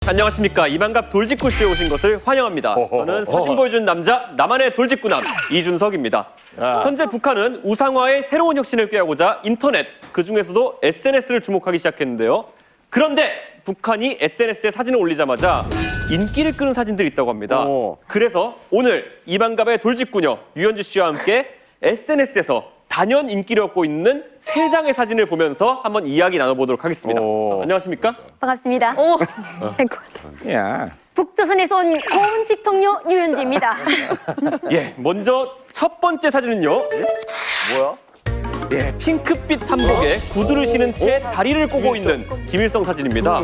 안녕하십니까. 이만갑 돌직구쇼에 오신 것을 환영합니다. 저는 사진 보여주는 남자, 나만의 돌직구남 이준석입니다. 현재 북한은 우상화의 새로운 혁신을 꾀하고자 인터넷, 그중에서도 SNS를 주목하기 시작했는데요. 그런데 북한이 SNS에 사진을 올리자마자 인기를 끄는 사진들이 있다고 합니다. 그래서 오늘 이만갑의 돌직구녀 유현주 씨와 함께 SNS에서 단연 인기를 얻고 있는 세 장의 사진을 보면서 한번 이야기 나눠보도록 하겠습니다. 안녕하십니까? 반갑습니다. 야. 북조선에서 온 고은 직통녀 유현주입니다. 예, 먼저 첫 번째 사진은요. 뭐야? 예, 핑크빛 한복에 구두를 신은 채 다리를 꼬고 있는 김일성 사진입니다.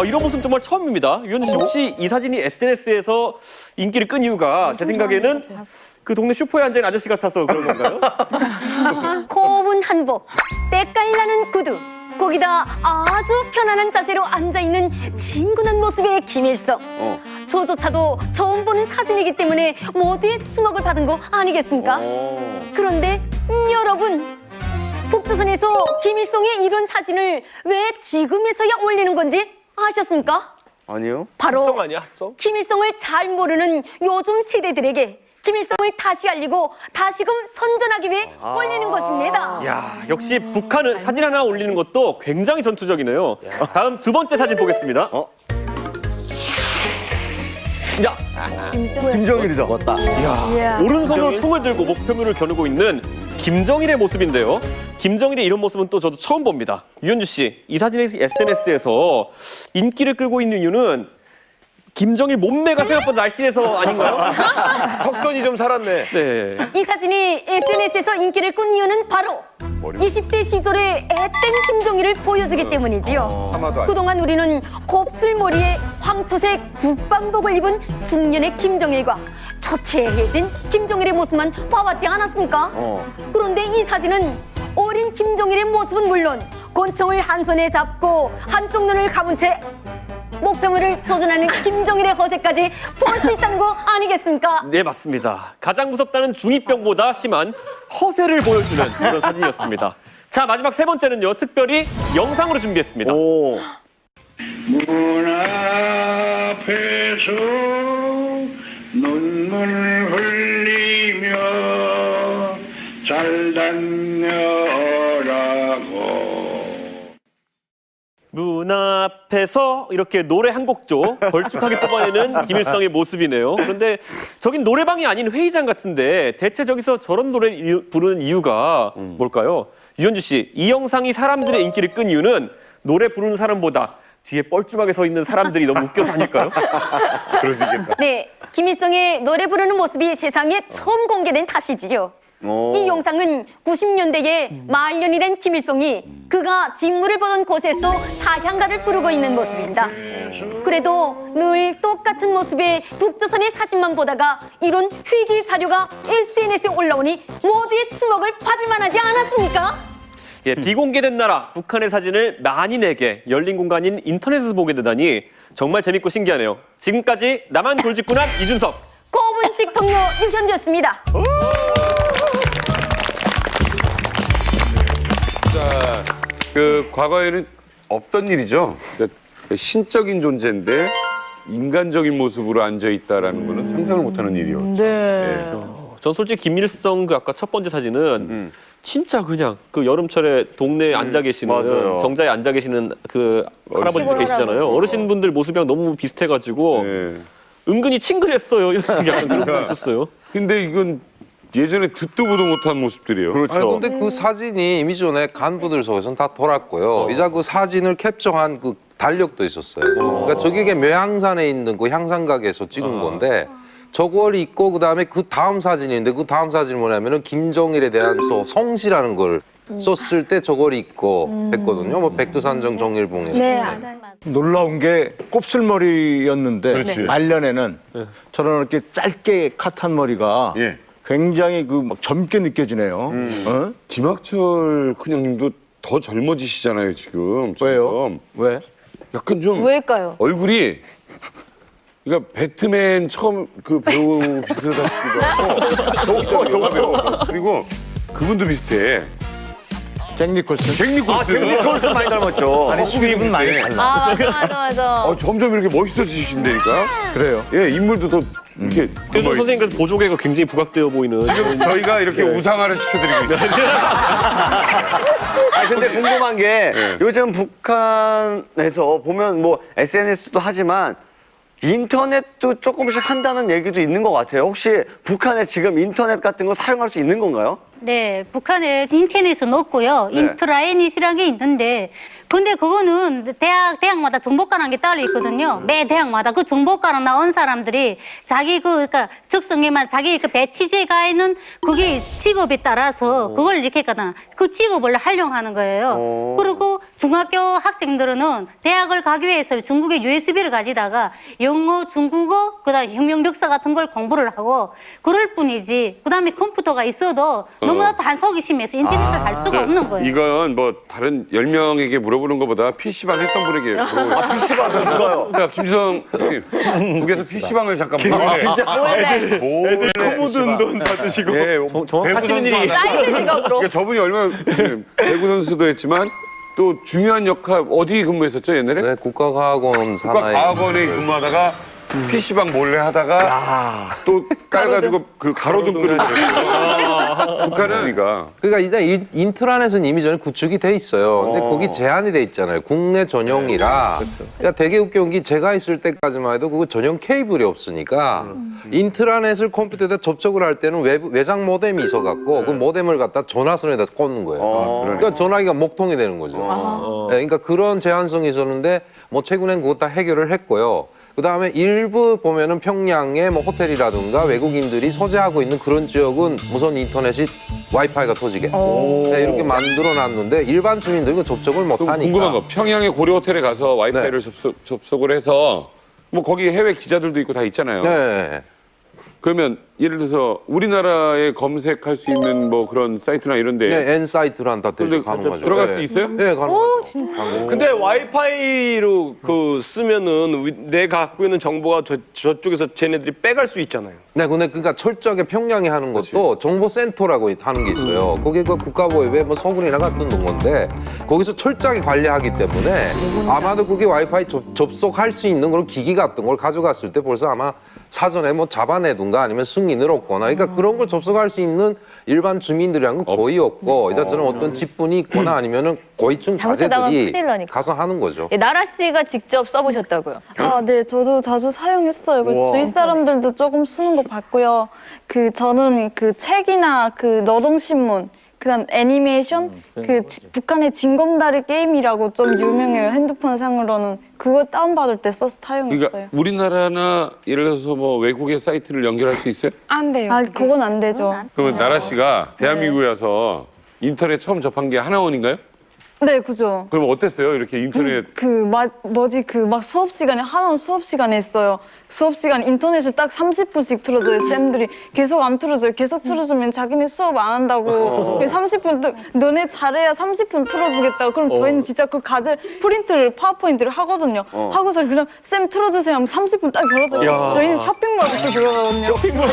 이런 모습 정말 처음입니다. 유현주 씨, 혹시 이 사진이 SNS에서 인기를 끈 이유가 제 생각에는 그 동네 슈퍼에 앉아있는 아저씨 같아서 그런 건가요? 고운 한복, 때깔 나는 구두, 거기다 아주 편안한 자세로 앉아있는 친근한 모습의 김일성. 저조차도 처음 보는 사진이기 때문에 모두의 주목을 받은 거 아니겠습니까? 그런데 여러분, 북조선에서 김일성의 이런 사진을 왜 지금에서야 올리는 건지 아셨습니까? 아니요. 바로 합성 아니야? 합성? 김일성을 잘 모르는 요즘 세대들에게 김일성을 다시 알리고 다시금 선전하기 위해 올리는 것입니다. 야, 역시 북한은 사진 하나 올리는 것도 굉장히 전투적이네요. 다음 두 번째 사진 보겠습니다. 야, 김정일이다. 오른손으로 총을 들고 목표물을 겨누고 있는 김정일의 모습인데요. 김정일의 이런 모습은 또 저도 처음 봅니다. 유현주 씨, 이 사진이 SNS에서 인기를 끌고 있는 이유는 김정일 몸매가 생각보다 날씬해서 아닌가요? 턱선이 좀 살았네. 네. 이 사진이 SNS에서 인기를 끈 이유는 바로 20대 시절의 애땡 김정일을 보여주기 때문이지요. 하나도 아니야. 그동안 우리는 곱슬머리에 황토색 국방복을 입은 중년의 김정일과 초췌해진 김정일의 모습만 봐왔지 않았습니까? 그런데 이 사진은 어린 김정일의 모습은 물론 권총을 한 손에 잡고 한쪽 눈을 감은 채 목표물을 조준하는 김정일의 허세까지 볼 수 있다는 거 아니겠습니까? 네, 맞습니다. 가장 무섭다는 중2병보다 심한 허세를 보여주는 그런 사진이었습니다. 자, 마지막 세 번째는요. 특별히 영상으로 준비했습니다. 문 앞에서 눈물 흘리며 잘 다녀라고 문 앞에서 이렇게 노래 한 곡조 걸쭉하게 뽑아내는 김일성의 모습이네요. 그런데 저긴 노래방이 아닌 회의장 같은데 대체 저기서 저런 노래 부르는 이유가 뭘까요? 유현주 씨, 이 영상이 사람들의 인기를 끈 이유는 노래 부르는 사람보다 뒤에 뻘쭘하게 서 있는 사람들이 너무 웃겨서 아닐까요? 그럴 수 있겠다. 네, 김일성의 노래 부르는 모습이 세상에 처음 공개된 탓이지요. 이 영상은 90년대에 말년이 된 김일성이 그가 직무를 보던 곳에서 사향가를 부르고 있는 모습입니다. 그래도 늘 똑같은 모습의 북조선의 사진만 보다가 이런 회기 사료가 SNS에 올라오니 모두의 주목을 받을 만하지 않았습니까? 예, 비공개된 나라 북한의 사진을 만인에게 열린 공간인 인터넷에서 보게 되다니 정말 재밌고 신기하네요. 지금까지 나만 돌직구남 이준석, 고분 직통녀 유현주였습니다. 그 과거에는 없던 일이죠. 그러니까 신적인 존재인데 인간적인 모습으로 앉아 있다라는 거는 상상을 못하는 일이었죠. 전 솔직히 김일성 그 아까 첫 번째 사진은 진짜 그냥 그 여름철에 동네에 앉아 계시는 맞아요. 정자에 앉아 계시는 그 할아버지들 계시잖아요. 어르신분들 모습이랑 너무 비슷해가지고 네. 은근히 친근했어요. 약간 그런 거 있었어요. 근데 이건 예전에 듣도 보도 못한 모습들이에요. 그렇죠. 아니, 근데 그 사진이 이미 전에 간부들 속에서는 다 돌았고요. 이제 그 사진을 캡처한 그 달력도 있었어요. 그러니까 저게 묘향산에 있는 그 향산각에서 찍은 건데 저걸 입고 그다음에 그 다음 사진인데 그 다음 사진이 뭐냐면은 김정일에 대한 성시라는 걸 썼을 때 저걸 입고 했거든요. 뭐 백두산정 정일봉에서. 네, 알아요. 놀라운 게 곱슬머리였는데 그렇지. 말년에는 저런 이렇게 짧게 컷한 머리가 예. 굉장히 그 막 젊게 느껴지네요. 어? 김학철 큰형님도 더 젊어지시잖아요 지금. 왜요? 점점. 왜? 약간 좀 왜일까요? 얼굴이 그러니까 배트맨 처음 그 배우 비슷하시기도 하고 영화 배우. 그리고 그분도 비슷해. 잭 니콜슨. 잭 니콜슨. 콜스 많이 닮았죠. 아니 수입은 많이 달라. 아, 맞아. 점점 이렇게 멋있어지신다니까. 그래요. 예, 인물도 더 이렇게. 그래서 선생님 그래서 보조개가 굉장히 부각되어 보이는. 지금 저희가 이렇게 우상화를 시켜드리고 있어요. 아 근데 궁금한 게 요즘 북한에서 보면 뭐 SNS도 하지만 인터넷도 조금씩 한다는 얘기도 있는 것 같아요. 혹시 북한에 지금 인터넷 같은 거 사용할 수 있는 건가요? 네, 북한에 인터넷은 없고요. 네. 인트라이닛이라는 게 있는데, 근데 그거는 대학마다 정보과라는 게 따로 있거든요. 매 대학마다 그 정보과로 나온 사람들이 자기 그러니까 적성에만 자기 그 배치제에 가 있는 그게 직업에 따라서 그걸 이렇게 가다 그 직업을 활용하는 거예요. 그리고 중학교 학생들은 대학을 가기 위해서 중국의 USB를 가지다가 영어, 중국어, 그다음 혁명 역사 같은 걸 공부를 하고 그럴 뿐이지. 그다음에 컴퓨터가 있어도 너무나 단속이 심해서 인터넷을 갈 수가 없는 거예요. 이건 뭐 다른 10명에게 물어보는 것보다 PC방 했던 분에게 물어보는 PC방 누가요? 자, 김주성 선생님, 북에서 PC방을 잠깐 애들 커보든 돈 받으시고. 예, 하시는 일이. 사이드 직업으로. 그러니까 저분이 얼마나 배구 선수도 했지만 또 중요한 역할 어디 근무했었죠 옛날에? 네, 국가과학원 산하에 국가과학원에 근무하다가 PC방 몰래 하다가 또 깔가지고 그 가로등불을 들었어요. 북한은 그러니까 이제 인트라넷은 이미 전에 구축이 돼 있어요. 근데 거기 제한이 돼 있잖아요. 국내 전용이라. 그러니까 되게 웃겨운 게 제가 있을 때까지만 해도 그거 전용 케이블이 없으니까 인트라넷을 컴퓨터에다 접촉을 할 때는 외장 모뎀이 있어갖고 그 모뎀을 갖다 전화선에다 꽂는 거예요. 그러니까 전화기가 목통이 되는 거죠. 네, 그러니까 그런 제한성이 있었는데 뭐 최근엔 그거 다 해결을 했고요. 그다음에 일부 보면은 평양에 뭐 호텔이라든가 외국인들이 소재하고 있는 그런 지역은 무선 인터넷이 와이파이가 터지게 네, 이렇게 만들어 놨는데 일반 주민들은 접촉을 못 하니까. 궁금한 거 평양의 고려 호텔에 가서 와이파이를 접속을 해서 뭐 거기 해외 기자들도 있고 다 있잖아요. 네. 그러면 예를 들어서 우리나라에 검색할 수 있는 뭐 그런 사이트나 이런데 네, N 사이트란 다 근데 가능하죠. 들어갈 네. 수 있어요? 네, 가능하죠. 근데 와이파이로 그 쓰면은 내가 갖고 있는 정보가 저쪽에서 쟤네들이 빼갈 수 있잖아요. 네, 근데 그러니까 철저하게 평양에 하는 것도 정보센터라고 하는 게 있어요. 거기 그 국가보위에 뭐 서울이나 같은 동건데 거기서 철저하게 관리하기 때문에 아마도 그게 와이파이 접속할 수 있는 그런 기기 같은 걸 가져갔을 때 벌써 아마 사전에 뭐 잡아내든가 아니면 승인을 얻거나 그러니까 그런 걸 접속할 수 있는 일반 주민들이란 건 거의 없고 이자저는 어떤 집분이 있거나 아니면은 고위층 잘못하다가 자제들이 큰일 나니까. 가서 하는 거죠. 예, 나라 씨가 직접 써보셨다고요? 아, 네, 저도 자주 사용했어요. 그 주위 사람들도 조금 쓰는 거 봤고요. 저는 그 책이나 그 노동신문, 그다음 애니메이션, 북한의 징검다리 게임이라고 좀 유명해요. 핸드폰 상으로는 그거 다운받을 때 써서 사용했어요. 그러니까 우리나라나 예를 들어서 뭐 외국의 사이트를 연결할 수 있어요? 안 돼요. 아, 그건 안 되죠. 그러면 나라 씨가 대한민국에 와서 인터넷 처음 접한 게 하나원인가요? 네, 그죠. 그럼 어땠어요? 이렇게 인터넷 막 수업 시간에 한원 수업 시간에 있어요. 수업 시간 인터넷을 딱 30분씩 틀어줘요. 쌤들이 계속 안 틀어줘요. 계속 틀어주면 자기네 수업 안 한다고. 30분 너네 잘해야 30분 틀어주겠다고. 그럼 저희는 진짜 그 과제 프린트를 파워포인트를 하거든요. 하고서 그냥 쌤 틀어주세요 하면 30분 딱 열어줘요. 저희는 쇼핑몰부터 들어가거든요. 쇼핑몰.